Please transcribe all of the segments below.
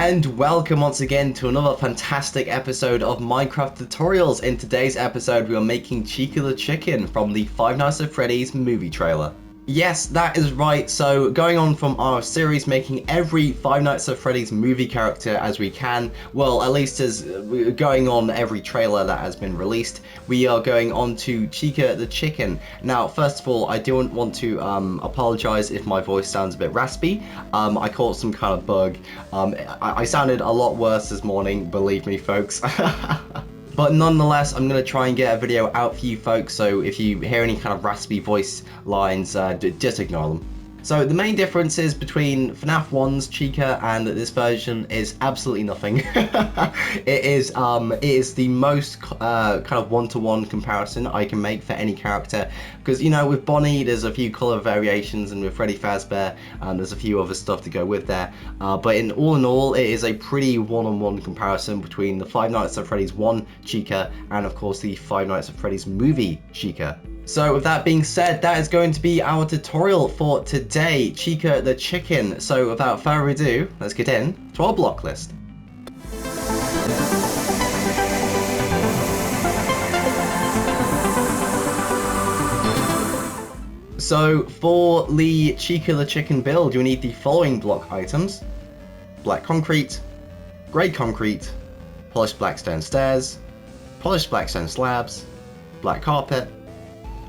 And welcome once again to another fantastic episode of Minecraft Tutorials. In today's episode, we are making Chica the Chicken from the Five Nights at Freddy's movie trailer. Yes, that is right. So going on from our series, making every Five Nights at Freddy's movie character as we can. Well, at least as going on every trailer that has been released, we are going on to Chica the Chicken. Now, first of all, I do want to apologize if my voice sounds a bit raspy. I caught some kind of bug. I sounded a lot worse this morning, believe me, folks. But nonetheless, I'm going to try and get a video out for you folks, so if you hear any kind of raspy voice lines, just ignore them. So the main differences between FNAF 1's Chica and this version is absolutely nothing. It is the most kind of one-to-one comparison I can make for any character, because you know, with Bonnie there's a few colour variations, and with Freddy Fazbear there's a few other stuff to go with there, but in all it is a pretty one-on-one comparison between the Five Nights at Freddy's 1 Chica and of course the Five Nights at Freddy's movie Chica. So with that being said, that is going to be our tutorial for today, Chica the Chicken. So without further ado, let's get in to our block list. So for the Chica the Chicken build, you'll need the following block items: black concrete, grey concrete, polished black stone stairs, polished black stone slabs, black carpet,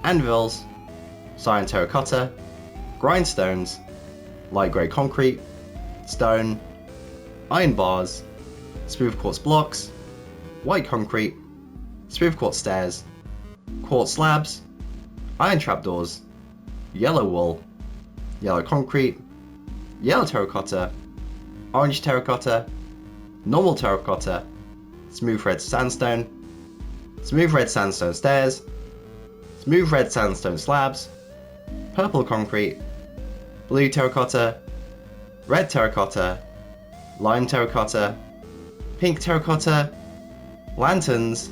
anvils, cyan terracotta, grindstones, light grey concrete, stone, iron bars, smooth quartz blocks, white concrete, smooth quartz stairs, quartz slabs, iron trapdoors, yellow wool, yellow concrete, yellow terracotta, orange terracotta, normal terracotta, smooth red sandstone stairs, smooth red sandstone slabs, purple concrete, blue terracotta, red terracotta, lime terracotta, pink terracotta, lanterns,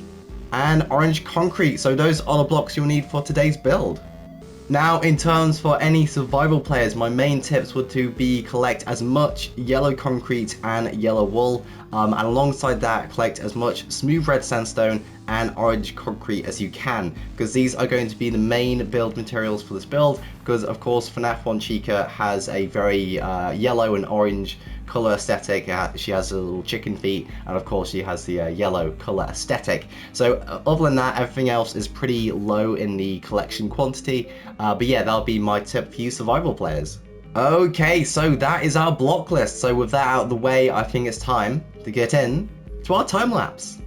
and orange concrete. So those are the blocks you'll need for today's build. Now, in terms for any survival players, my main tips would to be collect as much yellow concrete and yellow wool, and alongside that collect as much smooth red sandstone and orange concrete as you can, because these are going to be the main build materials for this build, because of course FNAF 1 Chica has a very yellow and orange colour aesthetic. She has a little chicken feet, and of course she has the yellow colour aesthetic. So other than that, everything else is pretty low in the collection quantity, but yeah, that'll be my tip for you survival players. Okay, so that is our block list. So with that out of the way, I think it's time to get in to our time lapse.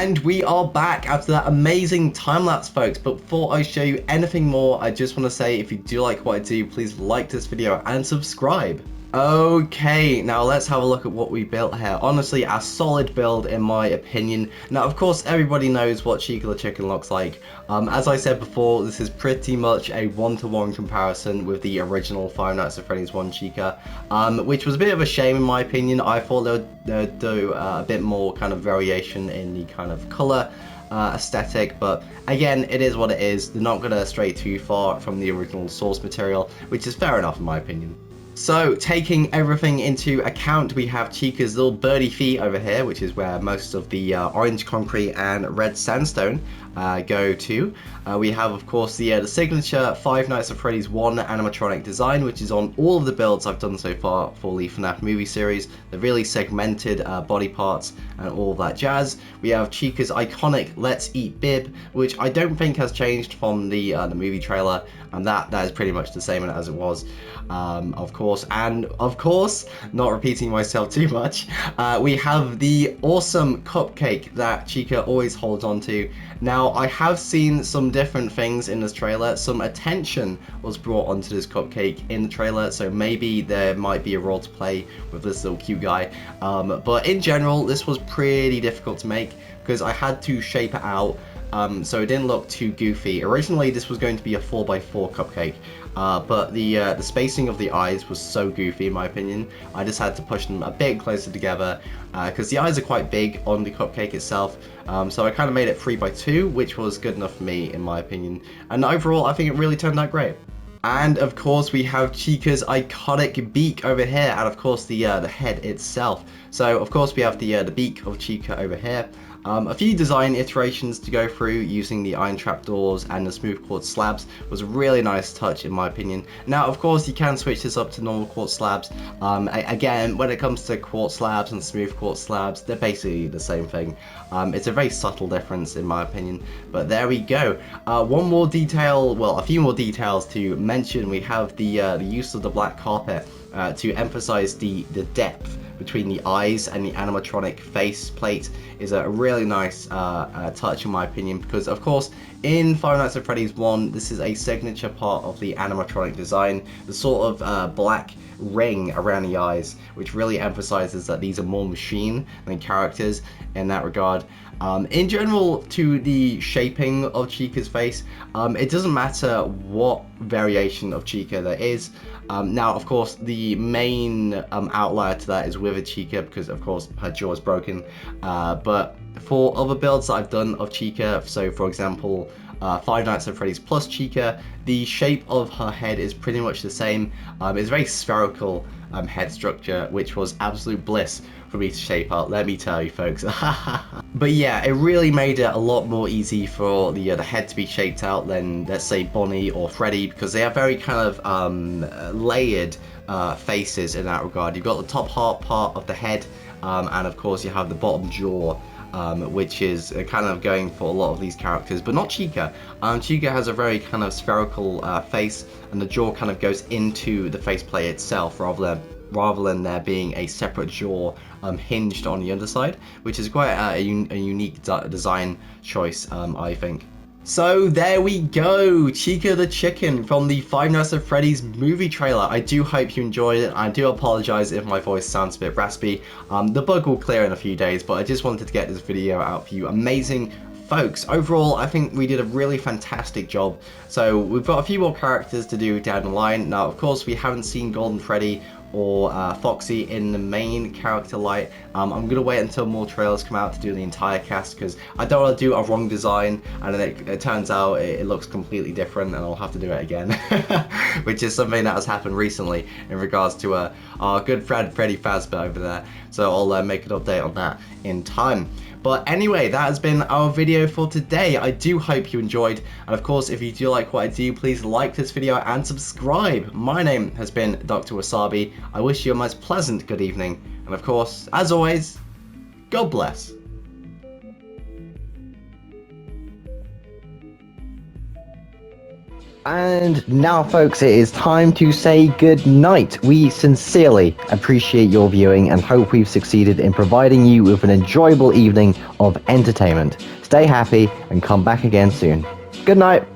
And we are back after that amazing time-lapse, folks. But before I show you anything more, I just want to say, if you do like what I do, please like this video and subscribe. Okay, now let's have a look at what we built here. Honestly, a solid build in my opinion. Now, of course, everybody knows what Chica the Chicken looks like. As I said before, this is pretty much a one-to-one comparison with the original Five Nights at Freddy's 1 Chica, which was a bit of a shame in my opinion. I thought they'd do a bit more kind of variation in the kind of color aesthetic, but again, it is what it is. They're not gonna stray too far from the original source material, which is fair enough in my opinion. So, taking everything into account, we have Chica's little birdie feet over here, which is where most of the orange concrete and red sandstone go to. We have, of course, the signature Five Nights at Freddy's 1 animatronic design, which is on all of the builds I've done so far for the FNAF movie series. The really segmented body parts and all of that jazz. We have Chica's iconic Let's Eat bib, which I don't think has changed from the movie trailer, and that is pretty much the same as it was, of course. And of course, not repeating myself too much, we have the awesome cupcake that Chica always holds on to. Now, I have seen some different things in this trailer. Some attention was brought onto this cupcake in the trailer, so maybe there might be a role to play with this little cute guy. But in general, this was pretty difficult to make because I had to shape it out. So it didn't look too goofy. Originally, this was going to be a 4x4 cupcake, but the spacing of the eyes was so goofy in my opinion. I just had to push them a bit closer together because the eyes are quite big on the cupcake itself. So I kind of made it 3x2, which was good enough for me in my opinion. And overall, I think it really turned out great. And of course, we have Chica's iconic beak over here, and of course the head itself. So of course we have the beak of Chica over here. A few design iterations to go through using the iron trapdoors and the smooth quartz slabs was a really nice touch in my opinion. Now, of course, you can switch this up to normal quartz slabs. Again, when it comes to quartz slabs and smooth quartz slabs, they're basically the same thing. It's a very subtle difference in my opinion, but there we go. One more detail, well, a few more details to mention. We have the use of the black carpet to emphasize the depth between the eyes and the animatronic face plate is a really nice touch in my opinion, because of course in Five Nights at Freddy's 1 this is a signature part of the animatronic design, the sort of black ring around the eyes, which really emphasizes that these are more machine than characters in that regard. In general, to the shaping of Chica's face, it doesn't matter what variation of Chica there is. Now, of course, the main outlier to that is Withered Chica, because of course her jaw is broken. But for other builds that I've done of Chica, so for example, Five Nights at Freddy's plus Chica, the shape of her head is pretty much the same. It's very spherical head structure, which was absolute bliss for me to shape out, let me tell you folks. But yeah, it really made it a lot more easy for the head to be shaped out than, let's say, Bonnie or Freddy, because they have very kind of layered faces in that regard. You've got the top part of the head, and of course you have the bottom jaw, which is kind of going for a lot of these characters, but not Chica. Chica has a very kind of spherical face, and the jaw kind of goes into the faceplate itself rather than there being a separate jaw hinged on the underside, which is quite a unique design choice, I think. So there we go, Chica the Chicken from the Five Nights at Freddy's movie trailer. I do hope you enjoyed it. I do apologize if my voice sounds a bit raspy. The bug will clear in a few days, but I just wanted to get this video out for you amazing folks. Overall, I think we did a really fantastic job. So we've got a few more characters to do down the line. Now, of course, we haven't seen Golden Freddy or Foxy in the main character light. I'm gonna wait until more trailers come out to do the entire cast, because I don't want to do a wrong design and then it turns out it looks completely different and I'll have to do it again. Which is something that has happened recently in regards to our good friend Freddy Fazbear over there. So I'll make an update on that in time. But anyway, that has been our video for today. I do hope you enjoyed. And of course, if you do like what I do, please like this video and subscribe. My name has been Dr. Wasabi. I wish you a most pleasant good evening. And of course, as always, God bless. And now, folks, it is time to say good night. We sincerely appreciate your viewing and hope we've succeeded in providing you with an enjoyable evening of entertainment. Stay happy and come back again soon. Good night.